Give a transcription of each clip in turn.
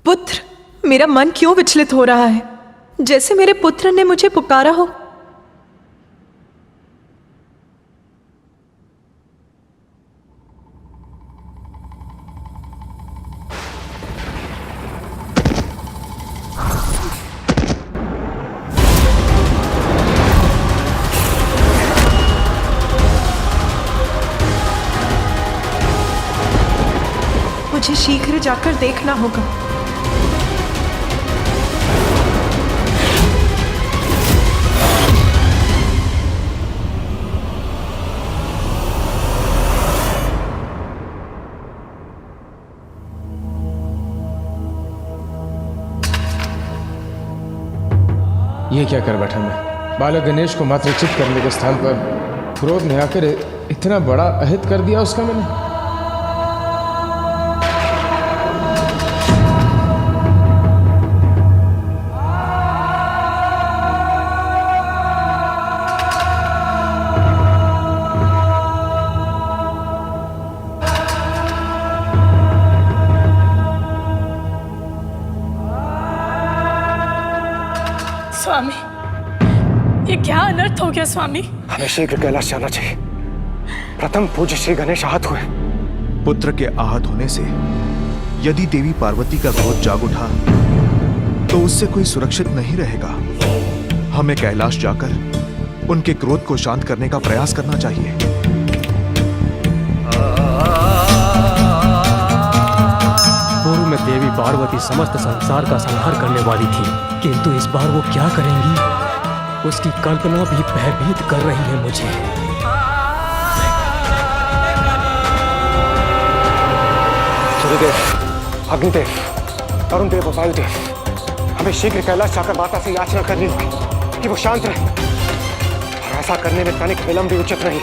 पुत्र, मेरा मन क्यों विचलित हो रहा है, जैसे मेरे पुत्र ने मुझे पुकारा हो। मुझे शीघ्र जाकर देखना होगा। ये क्या कर बैठा मैं? बालक गणेश को मात्रचित करने के स्थान पर क्रोध में आकर इतना बड़ा अहित कर दिया उसका मैंने। स्वामी, ये क्या अनर्थ हो गया स्वामी? हमें शीघ्र कैलाश जाना चाहिए। प्रथम पूज्य श्री गणेश आहत हुए। पुत्र के आहत होने से यदि देवी पार्वती का क्रोध जाग उठा तो उससे कोई सुरक्षित नहीं रहेगा। हमें कैलाश जाकर उनके क्रोध को शांत करने का प्रयास करना चाहिए। पूर्व में देवी पार्वती समस्त संसार का संहार करने वाली थी, किंतु इस बार वो क्या करेंगी, उसकी कल्पना भी भयभीत कर रही है मुझे। सूर्यदेव, अग्निदेव, अरुण देव और वायुदेव, हमें शीघ्र कैलाश जाकर माता से याचना करनी होगी कि वो शांत रहे, और ऐसा करने में तनिक विलंब भी उचित नहीं।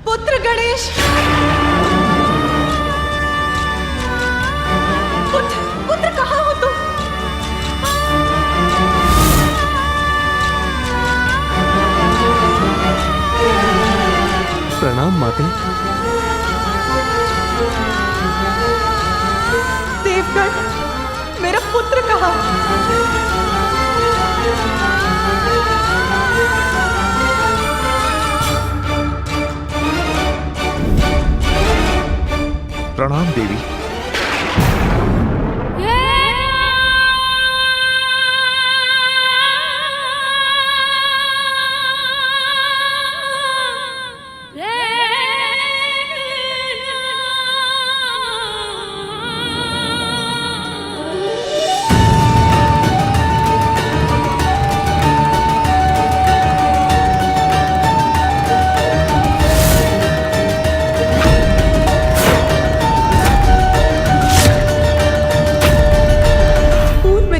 पुत्र गणेश, पुत्र कहाँ हो तुम? प्रणाम माते। देवगण, मेरा पुत्र कहाँ? प्रणाम देवी।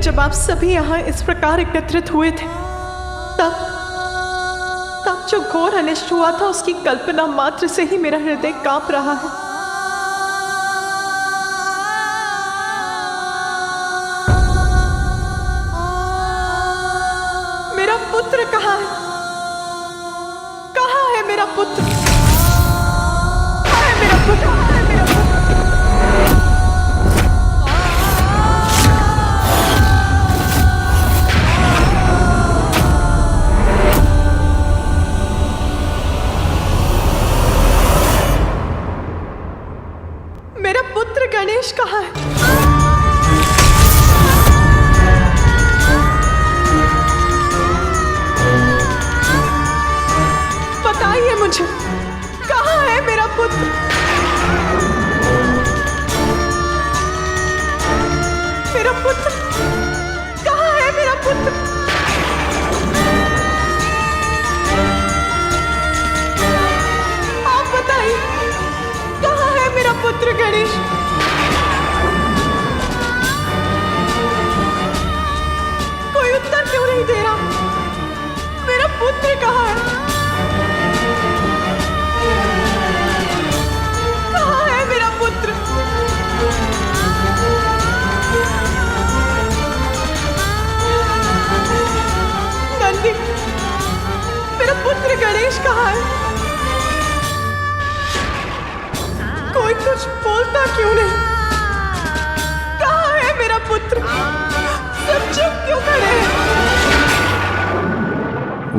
जब आप सभी यहाँ इस प्रकार एकत्रित हुए थे, तब जो घोर अनिष्ट हुआ था उसकी कल्पना मात्र से ही मेरा हृदय कांप रहा है। मेरा पुत्र कहाँ है? कहाँ है मेरा पुत्र? कहाँ है मेरा पुत्र? कहाँ है मेरा पुत्र? गणेश कहाँ है? बताइए मुझे, कहाँ है मेरा पुत्र? मेरा पुत्र कहाँ है? मेरा पुत्र आप बताइए, कहाँ है मेरा पुत्र गणेश? उत्तर क्यों नहीं दे रहा? मेरा पुत्र कहाँ है? कहाँ है मेरा पुत्र? नंदी, मेरा पुत्र गणेश कहाँ है? कोई कुछ बोलता क्यों नहीं? कहाँ है मेरा पुत्र? सब चुप क्यों खड़े हैं?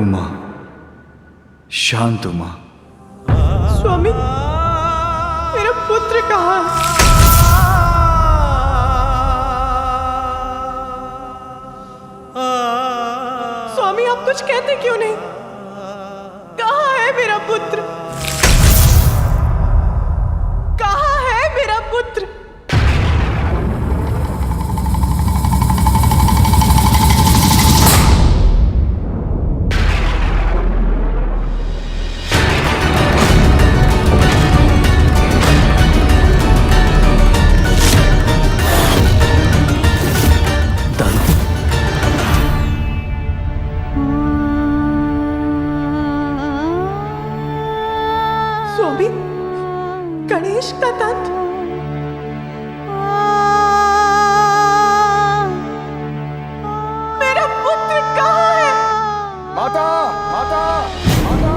उमा, शांत उमा। स्वामी, मेरा पुत्र कहाँ है? स्वामी, आप कुछ कहते क्यों नहीं? कहाँ है मेरा पुत्र? कहाँ है मेरा पुत्र? स्वामी, गणेश का दंत। मेरा पुत्र कहाँ है? माता, माता, माता।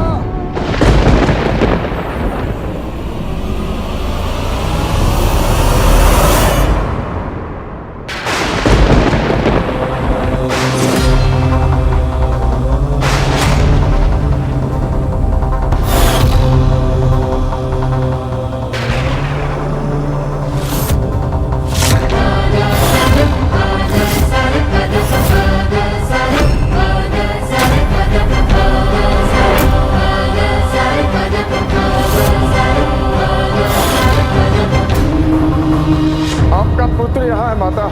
आपका पुत्र यहाँ है माता।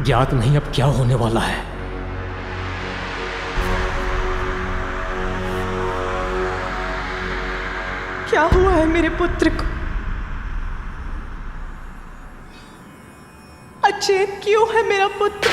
ज्ञात नहीं अब क्या होने वाला है। क्या हुआ है मेरे पुत्र को? अचेत क्यों है मेरा पुत्र?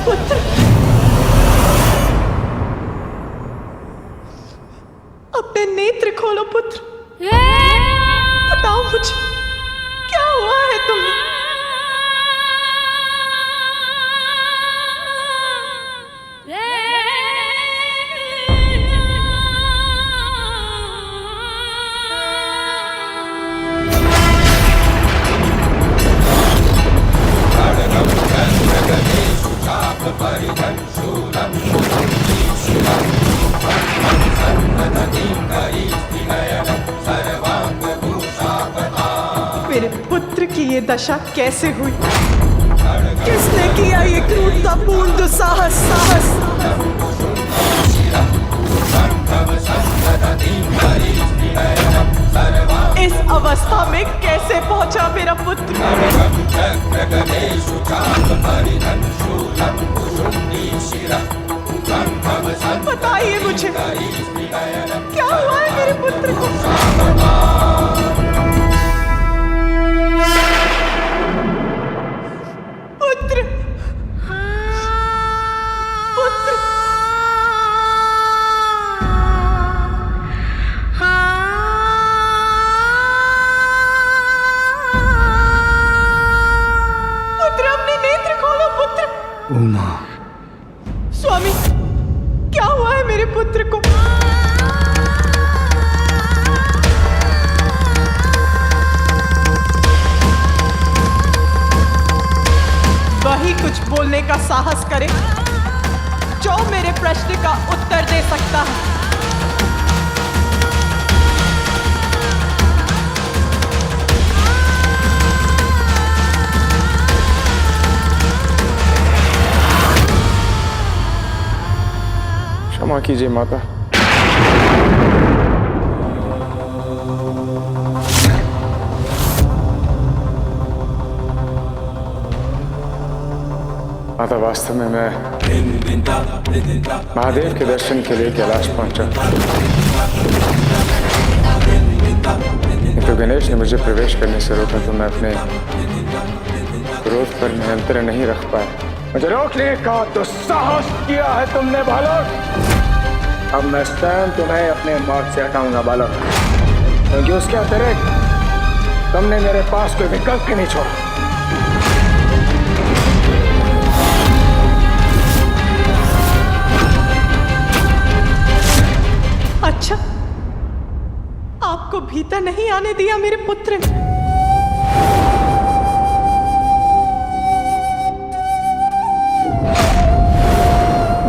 पुत्र, अपने नेत्र खोलो पुत्र। बताओ मुझे, क्या हुआ है तुम्हें? मेरे पुत्र की ये दशा कैसे हुई? किसने किया ये क्रूरतापूर्ण दुस्साहस? इस अवस्था में कैसे पहुंचा मेरा पुत्र? बताइए मुझे, क्या हुआ है मेरे पुत्र स्वामी, क्या हुआ है मेरे पुत्र को? वही कुछ बोलने का साहस करे जो मेरे प्रश्न का उत्तर दे सकता है। क्षमा कीजिए माता। माता, वास्तव में मैं महादेव के दर्शन के लिए कैलाश पहुंचा, तो गणेश ने मुझे प्रवेश करने से रोका, तो मैं अपने क्रोध पर नियंत्रण नहीं रख पाया। मुझे रोकने का दुस्साहस किया है तुमने बालक। अब मैं स्वयं तुम्हें अपने मार्ग से हटाऊंगा बालक, क्योंकि उसके अतिरिक्त तुमने मेरे पास कोई विकल्प ही नहीं छोड़ा। अच्छा, आपको भीतर नहीं आने दिया मेरे पुत्र ने?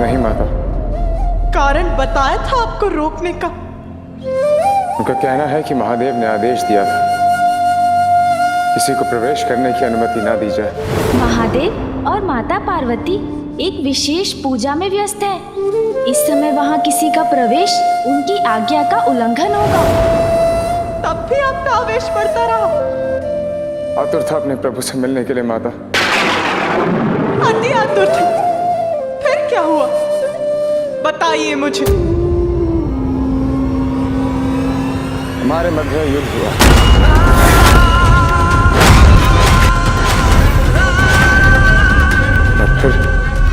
नहीं माता। कारण बताया था आपको रोकने का? उनका कहना है कि महादेव ने आदेश दिया था किसी को प्रवेश करने की अनुमति ना दी जाए। महादेव और माता पार्वती एक विशेष पूजा में व्यस्त है। इस समय वहाँ किसी का प्रवेश उनकी आज्ञा का उल्लंघन होगा। तब भी आपका आवेश बढ़ता रहा। आतुर था अपने प्रभु से मिलने के लिए माता। अति आतुर थे। फिर क्या हुआ, बताइए मुझे। हमारे मध्य युद्ध हुआ।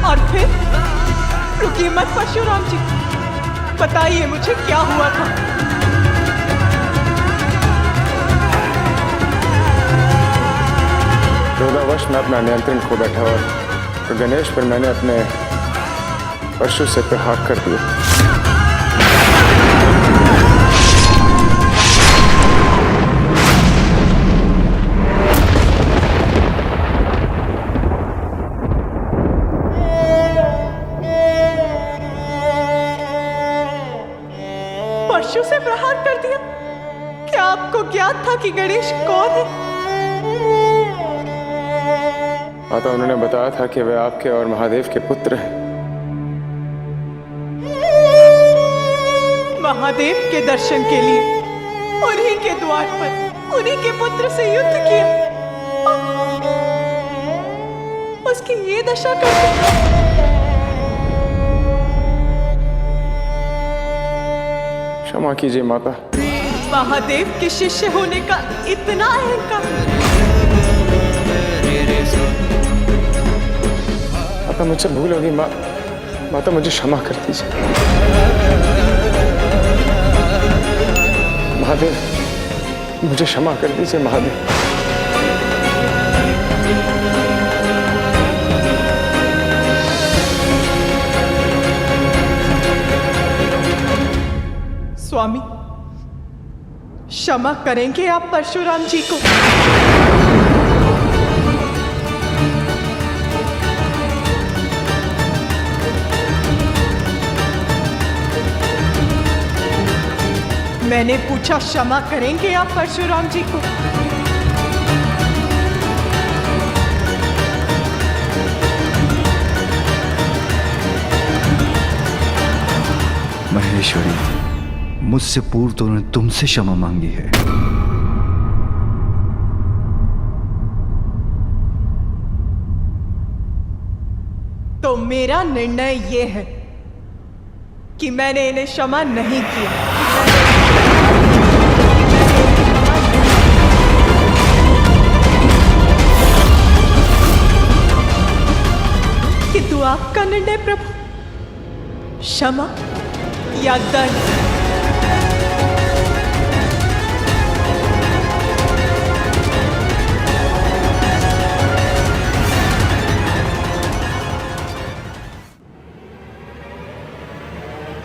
और फिर रुकिए मत परशुराम जी, बताइए मुझे क्या हुआ था। क्रोधावश मैं अपना नियंत्रण खो बैठा और तो गणेश पर मैंने अपने परशु से प्रहार कर दिया। परशु से प्रहार कर दिया? क्या आपको ज्ञात था कि गणेश कौन है? माता, उन्होंने बताया था कि वे आपके और महादेव के पुत्र हैं। महादेव के दर्शन के लिए उन्हीं के द्वार पर उन्हीं के पुत्र से युद्ध किया, उसकी ये दशा करके। क्षमा कीजिए माता। महादेव के शिष्य होने का इतना अहंकार। माता, मुझसे भूल होगी। माता, मुझे क्षमा कर दीजिए। महादेव, मुझे क्षमा कर दीजिए महादेव। स्वामी, क्षमा करेंगे आप परशुराम जी को? मैंने पूछा, क्षमा करेंगे आप परशुराम जी को? महेश्वरी, मुझसे पूर्व तो उन्होंने तुमसे क्षमा मांगी है। तो मेरा निर्णय ये है कि मैंने इन्हें क्षमा नहीं किया। किंतु आपका निर्णय प्रभु, क्षमा या दंड?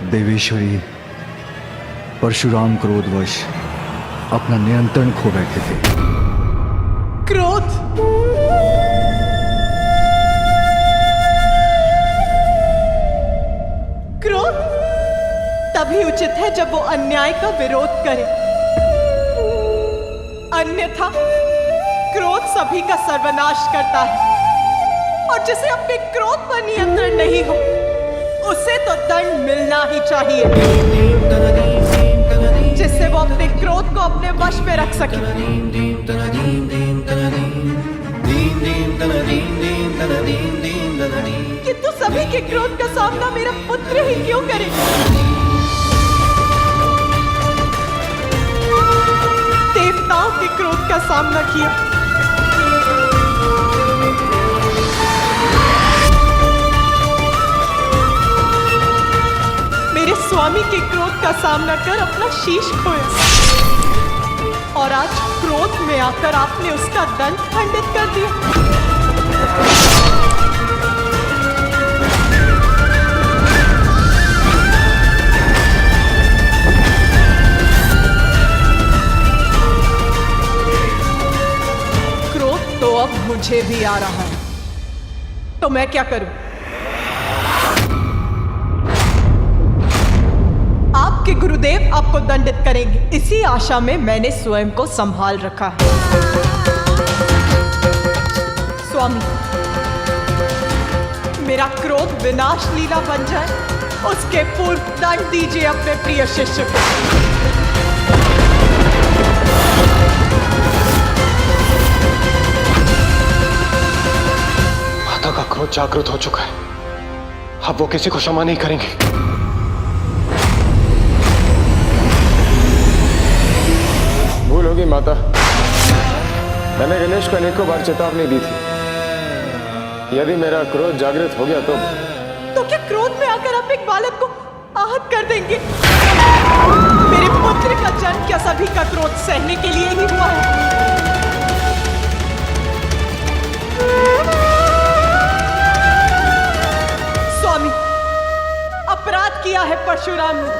देवेश्वरी परशुराम क्रोधवश अपना नियंत्रण खो बैठे थे। क्रोध, क्रोध तभी उचित है जब वो अन्याय का विरोध करे, अन्यथा क्रोध सभी का सर्वनाश करता है। और जिसे अपने क्रोध पर नियंत्रण नहीं हो, उसे तो दंड मिलना ही चाहिए, जिससे वो अपने क्रोध को अपने वश में रख सके। किंतु सभी के क्रोध का सामना मेरा पुत्र ही क्यों करे? देवताओं के क्रोध का सामना किया, मेरे स्वामी के क्रोध का सामना कर अपना शीश खोया, और आज क्रोध में आकर आपने उसका दंड खंडित कर दिया। क्रोध तो अब मुझे भी आ रहा है, तो मैं क्या करूं? आपके गुरुदेव आपको दंडित करेंगे, इसी आशा में मैंने स्वयं को संभाल रखा है। स्वामी, मेरा क्रोध विनाश लीला बन जाए, उसके पूर्व दंड दीजिए अपने प्रिय शिष्य को। माता का क्रोध जागृत हो चुका है, अब वो किसी को क्षमा नहीं करेंगे। भूल होगी माता, मैंने गणेश को अनेकों बार चेतावनी दी थी, यदि मेरा क्रोध जागृत हो गया तो क्या क्रोध में आकर आप एक बालक को आहत कर देंगे? मेरे पुत्र का जन्म क्या सभी का क्रोध सहने के लिए ही हुआ है? स्वामी, अपराध किया है परशुराम ने,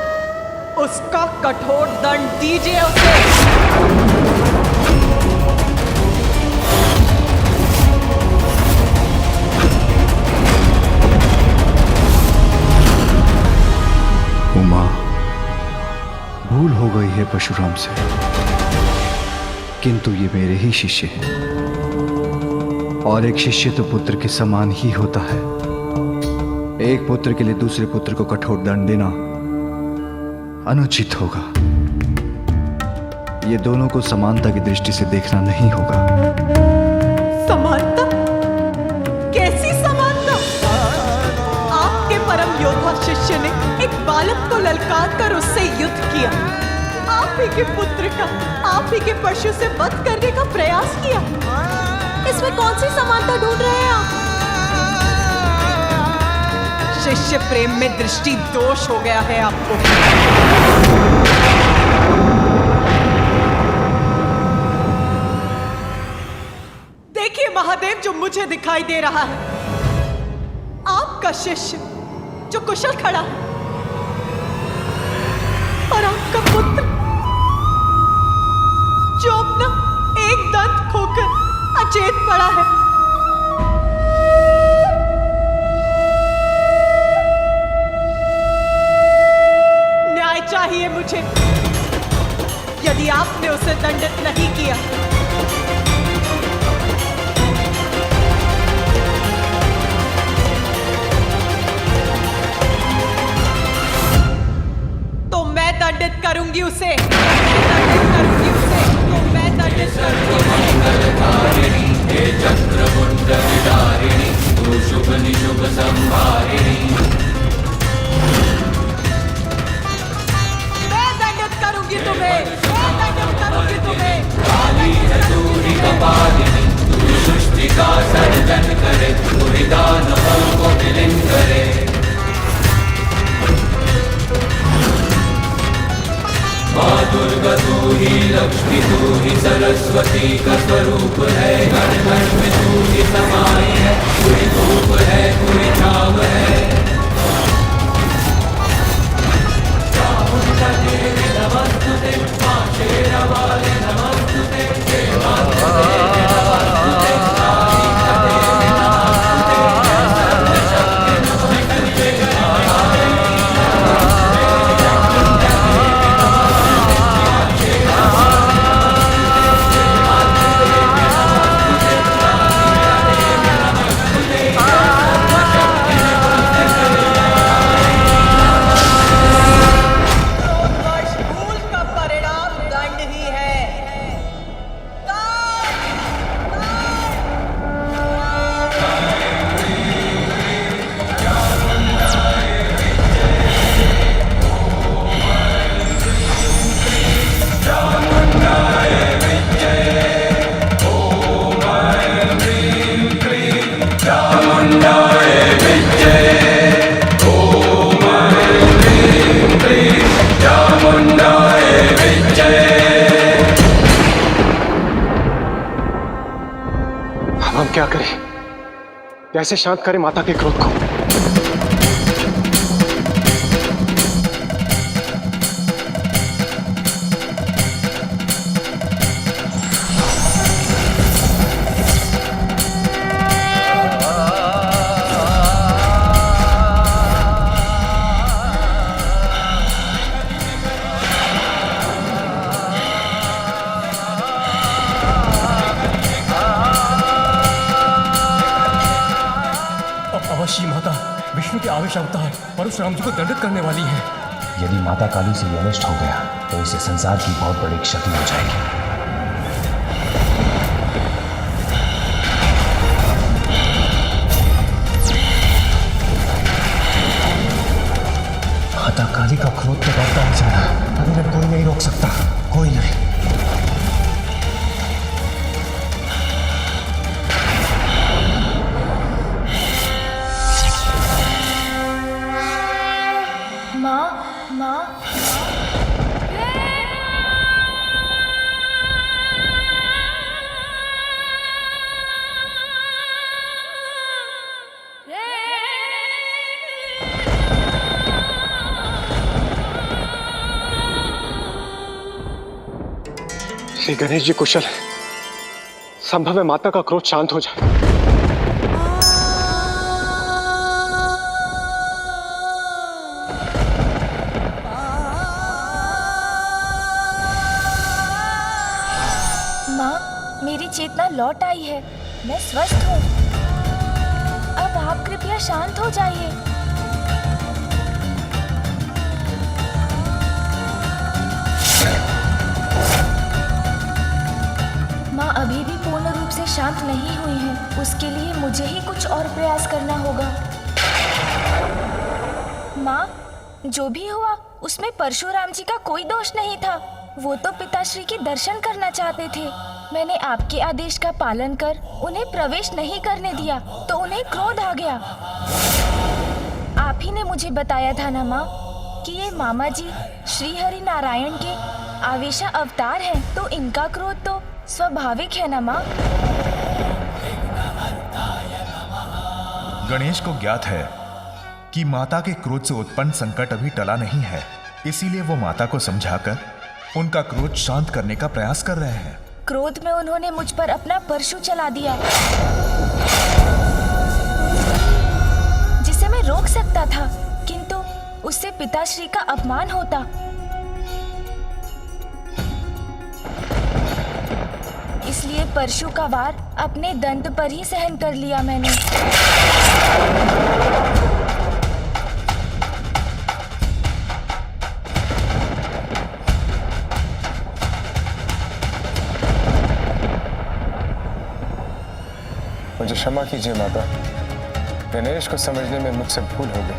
उसका कठोर दंड दीजिए उसे। उमा, भूल हो गई है परशुराम से, किंतु ये मेरे ही शिष्य हैं, और एक शिष्य तो पुत्र के समान ही होता है। एक पुत्र के लिए दूसरे पुत्र को कठोर दंड देना अनुचित होगा। ये दोनों को समानता की दृष्टि से देखना नहीं होगा। समानता? कैसी समानता? आपके परम योद्धा शिष्य ने एक बालक को ललकार कर उससे युद्ध किया, आप ही के पुत्र का, आप ही के परशु से वध करने का प्रयास किया। इसमें कौन सी समानता ढूंढ रहे हैं आप? शिष्य प्रेम में दृष्टि दोष हो गया है आपको। देखिए महादेव, जो मुझे दिखाई दे रहा है, आपका शिष्य जो कुशल खड़ा है, और आपका पुत्र जो अपना एक दंत खोकर अचेत पड़ा है। चाहिए मुझे, यदि आपने उसे दंडित नहीं किया तो मैं दंडित करूंगी उसे, दंडित करूंगी उसे, तो मैं दंडित करूंगी दुर्गा तू ही, लक्ष्मी तू ही, सरस्वती का स्वरूप है, घर घर में तू ही समाई है, तू ही धूप है, तू ही छाव है। क्या करे, कैसे शांत करे माता के क्रोध को। अवश्य माता विष्णु के आवेश अवतार परशुराम जी को दंडित करने वाली है। यदि माता काली से ये अनिष्ट हो गया तो इसे संसार की बहुत बड़ी क्षति हो जाएगी। माता काली का क्रोध तो बढ़ता ही जा रहा, अब इन्हें कोई नहीं रोक सकता, कोई नहीं। श्री गणेश जी कुशल है, संभव है माता का क्रोध शांत हो जाए। माँ, मेरी चेतना लौट आई है, मैं स्वस्थ हूँ। अब आप कृपया शांत हो जाइए। माँ अभी भी पूर्ण रूप से शांत नहीं हुई हैं। उसके लिए मुझे ही कुछ और प्रयास करना होगा। माँ, जो भी हुआ उसमें परशुराम जी का कोई दोष नहीं था। वो तो पिताश्री के दर्शन करना चाहते थे। मैंने आपके आदेश का पालन कर उन्हें प्रवेश नहीं करने दिया तो उन्हें क्रोध आ गया। आप ही ने मुझे बताया था ना माँ कि ये मामा जी श्री हरि नारायण के आवेशा अवतार हैं, तो इनका क्रोध तो स्वाभाविक है ना माँ। गणेश को ज्ञात है कि माता के क्रोध से उत्पन्न संकट अभी टला नहीं है, इसीलिए वो माता को समझाकर उनका क्रोध शांत करने का प्रयास कर रहे हैं। क्रोध में उन्होंने मुझ पर अपना परशु चला दिया, जिसे मैं रोक सकता था, किंतु उससे पिताश्री का अपमान होता। इसलिए परशु का वार अपने दंत पर ही सहन कर लिया मैंने। मुझे क्षमा कीजिए माता, गणेश को समझने में मुझसे भूल हो गई।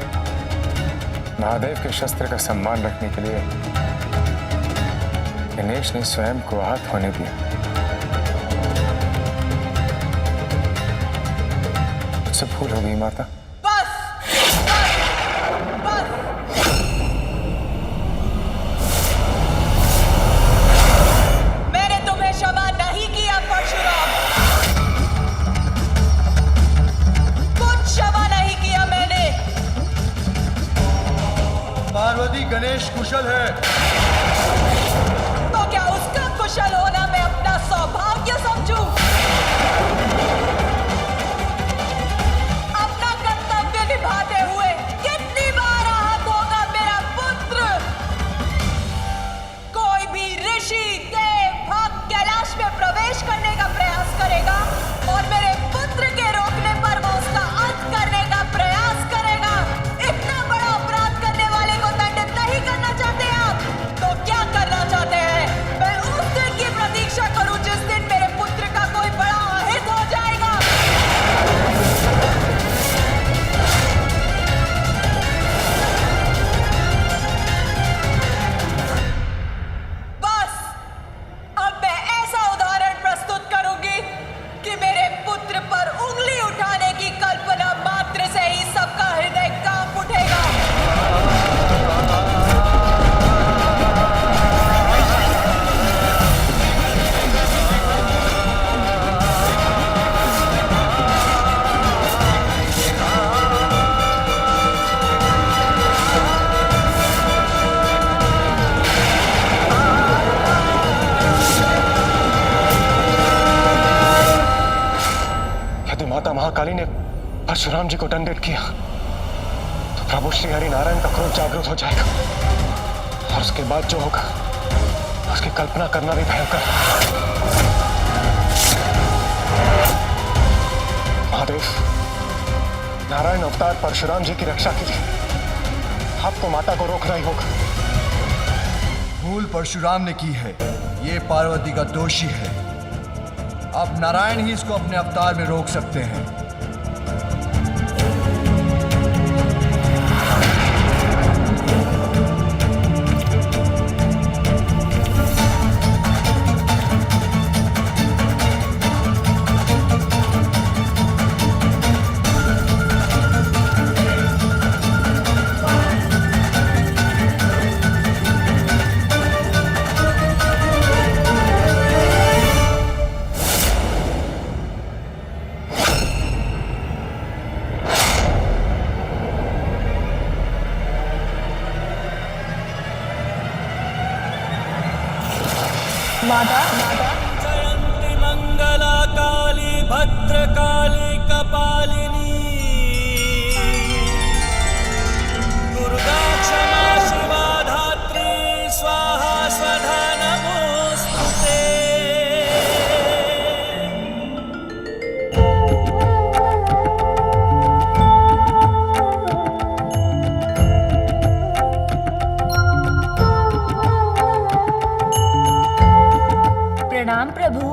महादेव के शस्त्र का सम्मान रखने के लिए गणेश ने स्वयं को आहत होने दिया। मुझसे भूल हो गई माता। बस, बस, बस। मैंने तुम्हें क्षमा नहीं किया परशुराम, कुछ क्षमा नहीं किया मैंने। पार्वती गणेश कुशल है तो क्या उसका कुशल होना मैं अपना सौभाग्य समझूं? अपना कर्तव्य निभाते हुए कितनी बार आहत होगा मेरा पुत्र? कोई भी ऋषि, देव, भक्त कैलाश में प्रवेश करने का प्रयास करेगा और मेरे पुत्र के रोकने पर वो उसका अंत करने का प्रयास करेगा। इतना बड़ा अपराध करने वाले को दंडित नहीं करना चाहते आप? तो क्या करना चाहते हैं? मैं उस दिन की प्रतीक्षा करूं जिस दिन मेरे पुत्र का परशुराम जी को दंडित किया तो प्रभु श्री हरि नारायण का क्रोध जागृत हो जाएगा और उसके बाद जो होगा उसकी कल्पना करना भी भयंकर है। महादेव, नारायण अवतार परशुराम जी की रक्षा के लिए आपको माता को रोकना ही होगा। भूल परशुराम ने की है, ये पार्वती का दोषी है। अब नारायण ही इसको अपने अवतार में रोक सकते हैं। जयंती मंगला काली भद्रकाली कपालिनी दुर्गा क्षमा शिवा धात्री स्वाहा स्वधा नमोस्तुते। प्रणाम प्रभु।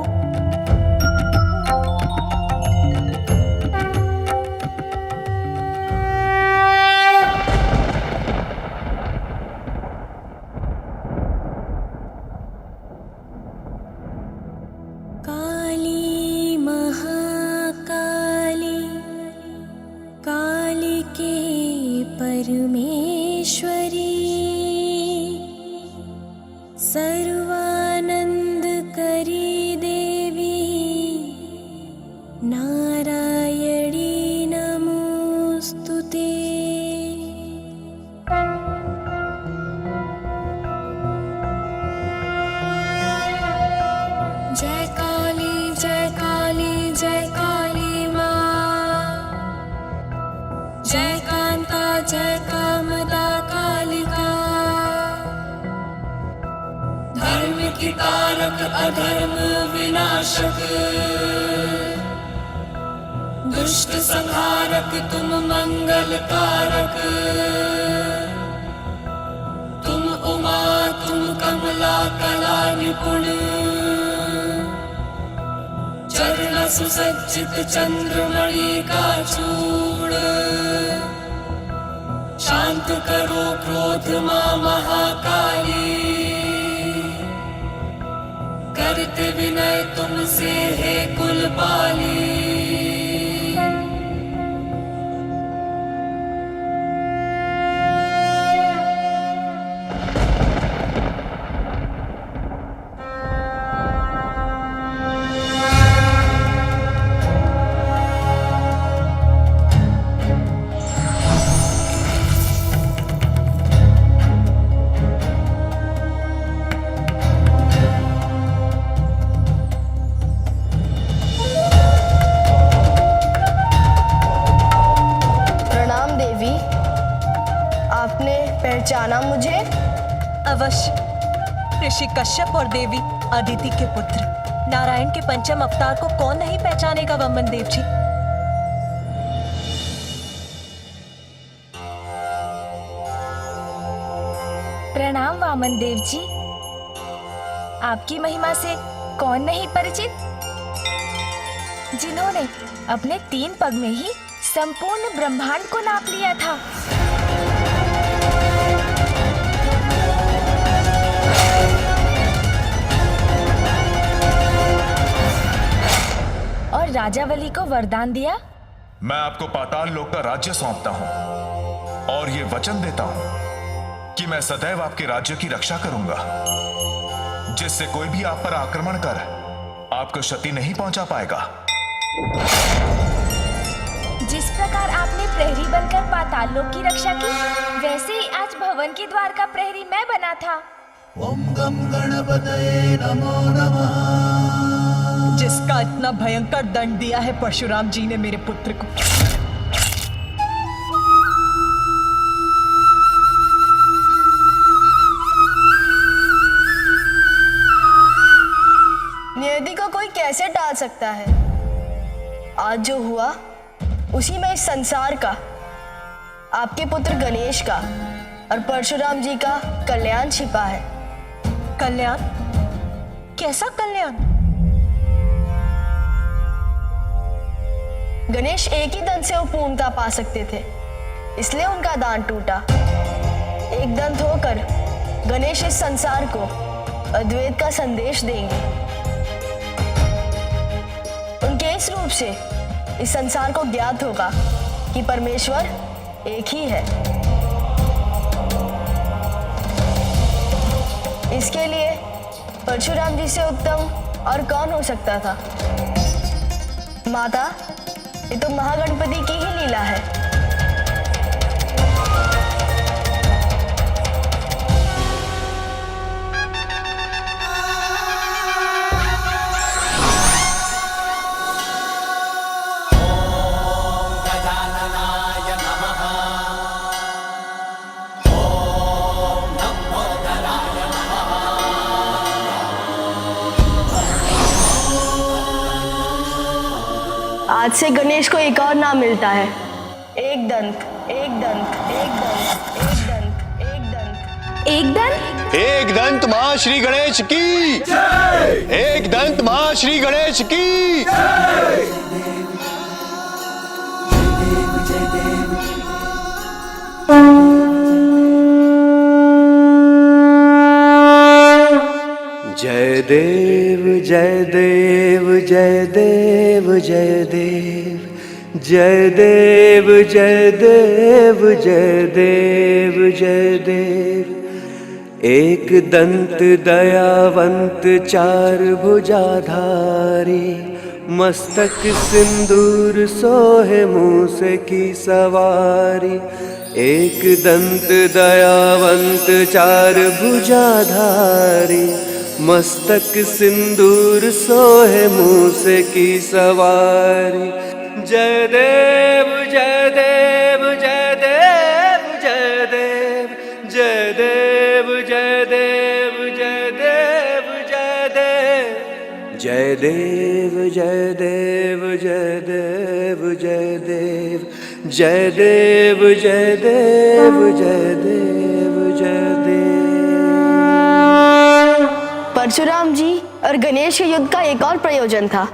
काली महाकाली कालिके परमेश्वरी सर्वानंद करी देवी नारायणी नमोस्तुते। जय काली जय काली जय काली माँ। जय कांता जय कामदा कालिका। धर्म की तारक अधर्म विनाशक दुष्ट संहारक तुम मंगल कारक। तुम उमा तुम कमला कला निपुण चरण सुसज्जित चंद्रमणि का चूड़। शांत करो क्रोध मां महाकाली करते विनय तुमसे है कुलपाली। पहचाना मुझे? अवश्य, ऋषि कश्यप और देवी अदिति के पुत्र नारायण के पंचम अवतार को कौन नहीं पहचानेगा वामन देव जी। प्रणाम वामन देव जी। आपकी महिमा से कौन नहीं परिचित, जिन्होंने अपने 3 पग में ही संपूर्ण ब्रह्मांड को नाप लिया था। और राजावली को वरदान दिया। मैं आपको पाताल लोक का राज्य सौंपता हूं और ये वचन देता हूं कि मैं सदैव आपके राज्य की रक्षा करूंगा, जिससे कोई भी आप पर आक्रमण कर आपको क्षति नहीं पहुंचा पाएगा। जिस प्रकार आपने प्रहरी बनकर पाताल लोक की रक्षा की, वैसे ही आज भवन के द्वार का प्रहरी मैं बना था। ओम गम गणपतये नमो नमः। जिसका इतना भयंकर दंड दिया है परशुराम जी ने मेरे पुत्र को, सकता है। आज जो हुआ उसी में इस संसार का, आपके पुत्र गणेश का और परशुराम जी का कल्याण छिपा है। कल्याण? कैसा कल्याण? गणेश एक ही दंत से वो पूर्णता पा सकते थे, इसलिए उनका दान टूटा। एक दंत होकर गणेश इस संसार को अद्वैत का संदेश देंगे। उनके इस रूप से इस संसार को ज्ञात होगा कि परमेश्वर एक ही है। इसके लिए परशुराम जी से उत्तम और कौन हो सकता था? माता, ये तो महागणपति की ही लीला है। आज से गणेश को एक और नाम मिलता है, एक दंत, एक दंत, एक दंत, एक दंत, एक दंत, एक दंत। एक दंत मां श्री गणेश की जय। एक दंत मां श्री गणेश की जय देव जय देव जय देव जय देव जय देव जय देव जय देव जय देव। एक दंत दयावंत चार भुजाधारी, मस्तक सिंदूर सोहे मूस की सवारी। एक दंत दयावंत चार भुजाधारी, मस्तक सिंदूर सोहे मूस की सवारी। जय देव जय देव जय देव जय देव जय देव जय देव जय देव जय देव जय देव जय देव जय देव जय देव जय देव जय देव जय देव जय देव। परशुराम जी और गणेश के युद्ध का एक और प्रयोजन था।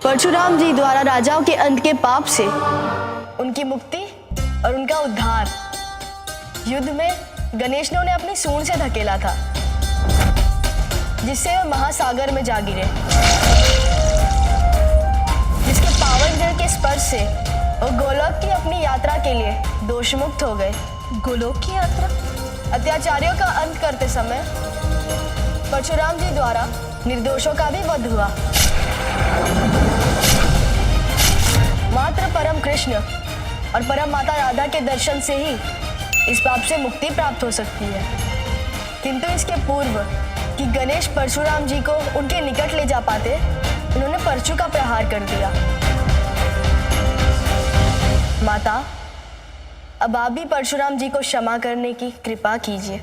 परशुराम जी द्वारा राजाओं के अंत के पाप से उनकी मुक्ति और उनका उद्धार। युद्ध में गणेश ने उन्हें अपनी सूंड से धकेला था, जिससे वे महासागर में जा गिरे, जिसके पावन जल के स्पर्श से वो गोलोक की अपनी यात्रा के लिए दोषमुक्त हो गए। गोलोक की यात्रा? अत्याचारियों का अंत करते समय परशुराम जी द्वारा निर्दोषों का भी वध हुआ। मात्र परम कृष्ण और परम माता राधा के दर्शन से ही इस पाप से मुक्ति प्राप्त हो सकती है। किंतु इसके पूर्व कि गणेश परशुराम जी को उनके निकट ले जा पाते, उन्होंने परशु का प्रहार कर दिया। माता, अब आप भी परशुराम जी को क्षमा करने की कृपा कीजिए।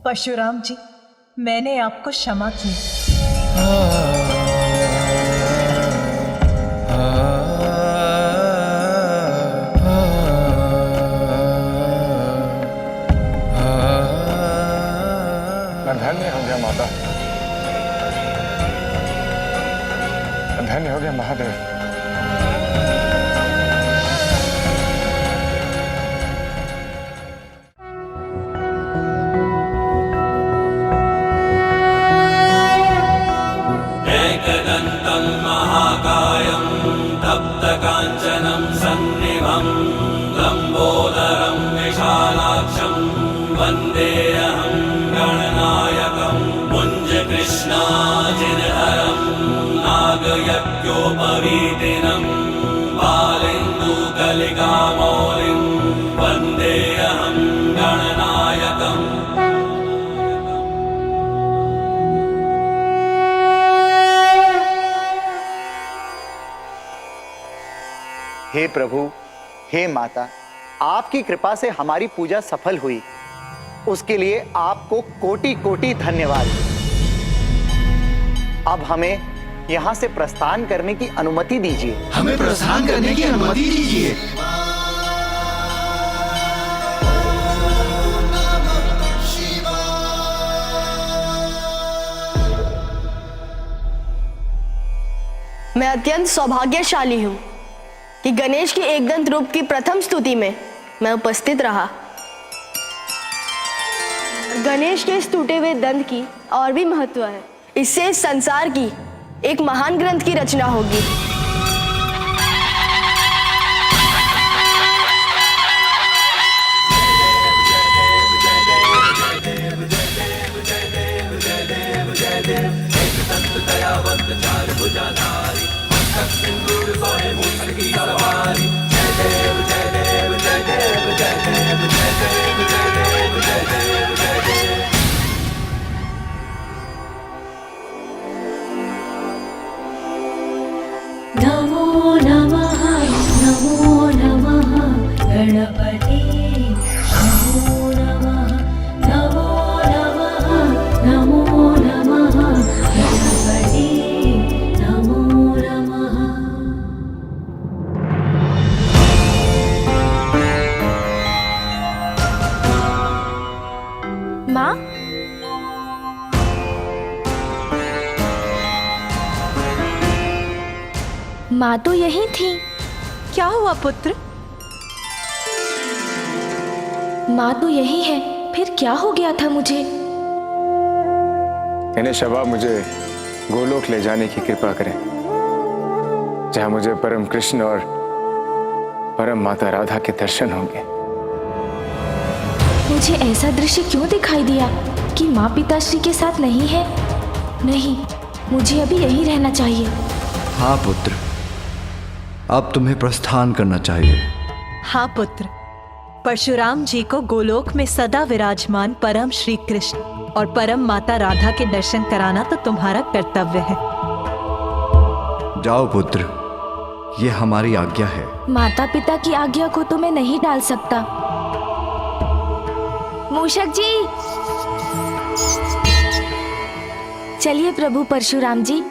परशुराम जी, मैंने आपको क्षमा की। धन्य हो गया माता, धन्य हो गया महादेव। एकदन्तं महाकायं तप्तकाञ्चनं सन्निभं लम्बोदरं विशालाक्षं वन्देऽहं गणनायकं मुञ्जकृष्णाजिनहरं नागयज्ञोपवीतिनं बालेन्दुकलिकामौलिं वन्देऽहं गणनायकम्। हे प्रभु, हे माता, आपकी कृपा से हमारी पूजा सफल हुई, उसके लिए आपको कोटि कोटि धन्यवाद। अब हमें यहाँ से प्रस्थान करने की अनुमति दीजिए। हमें प्रस्थान करने की अनुमति दीजिए। मैं अत्यंत सौभाग्यशाली हूँ कि गणेश के एकदंत रूप की प्रथम स्तुति में मैं उपस्थित रहा। गणेश के इस टूटे हुए दंत की और भी महत्व है। इससे इस संसार की एक महान ग्रंथ की रचना होगी। नमो नमः गणपते। नमो नमः नमो नमः गणपते। नमो नमः। माँ, माँ तो यही थी। क्या हुआ पुत्र? माँ तो यही है, फिर क्या हो गया था मुझे? गणेश, अब आप मुझे गोलोक ले जाने की कृपा करें, जहां मुझे परम कृष्ण और परम माता राधा के दर्शन होंगे। मुझे ऐसा दृश्य क्यों दिखाई दिया कि माँ पिताश्री के साथ नहीं है? नहीं, मुझे अभी यहीं रहना चाहिए। हाँ पुत्र, अब तुम्हें प्रस्थान करना चाहिए। हाँ पुत्र, परशुराम जी को गोलोक में सदा विराजमान परम श्री कृष्ण और परम माता राधा के दर्शन कराना तो तुम्हारा कर्तव्य है। जाओ पुत्र, ये हमारी आज्ञा है। माता पिता की आज्ञा को तो मैं नहीं टाल सकता। मूषक जी, चलिए प्रभु परशुराम जी।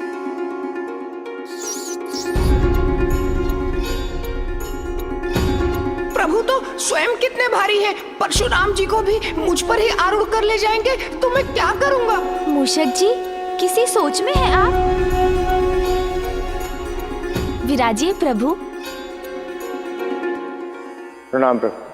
प्रभु तो स्वयं कितने भारी है, परशुराम जी को भी मुझ पर ही आरूढ़ कर ले जाएंगे तो मैं क्या करूंगा? मूषक जी, किसी सोच में हैं आप? विराजिए प्रभु। प्रणाम प्रभु।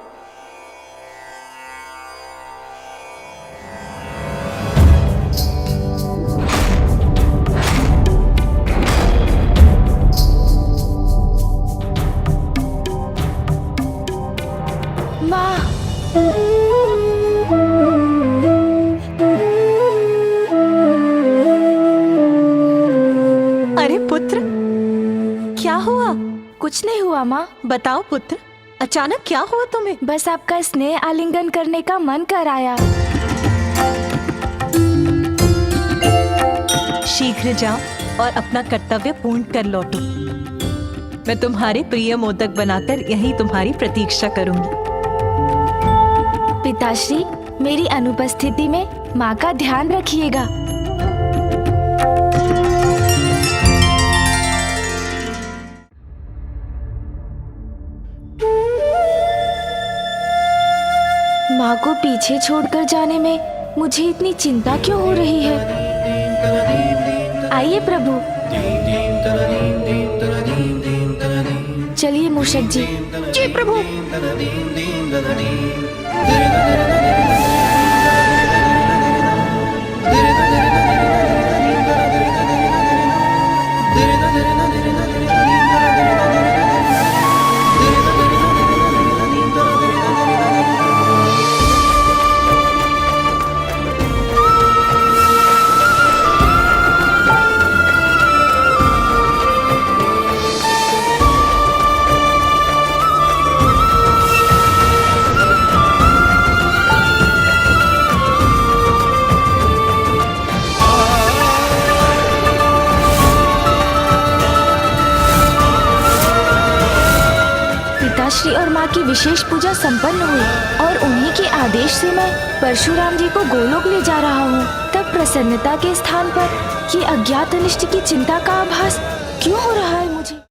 अरे पुत्र, क्या हुआ? कुछ नहीं हुआ माँ। बताओ पुत्र, अचानक क्या हुआ तुम्हें? बस आपका स्नेह आलिंगन करने का मन कर आया। शीघ्र जाओ और अपना कर्तव्य पूर्ण कर लौटो। मैं तुम्हारे प्रिय मोदक बनाकर यहीं तुम्हारी प्रतीक्षा करूंगी। पिताश्री, मेरी अनुपस्थिति में माँ का ध्यान रखिएगा। माँ को पीछे छोड़कर जाने में मुझे इतनी चिंता क्यों हो रही है? आइए प्रभु। चलिए मूषक जी। जी प्रभु। पिताश्री और माँ की विशेष पूजा संपन्न हुई और उन्हीं के आदेश से मैं परशुराम जी को गोलोक ले जा रहा हूँ, तब प्रसन्नता के स्थान पर ये अज्ञात अनिष्ट की चिंता का आभास क्यों हो रहा है मुझे?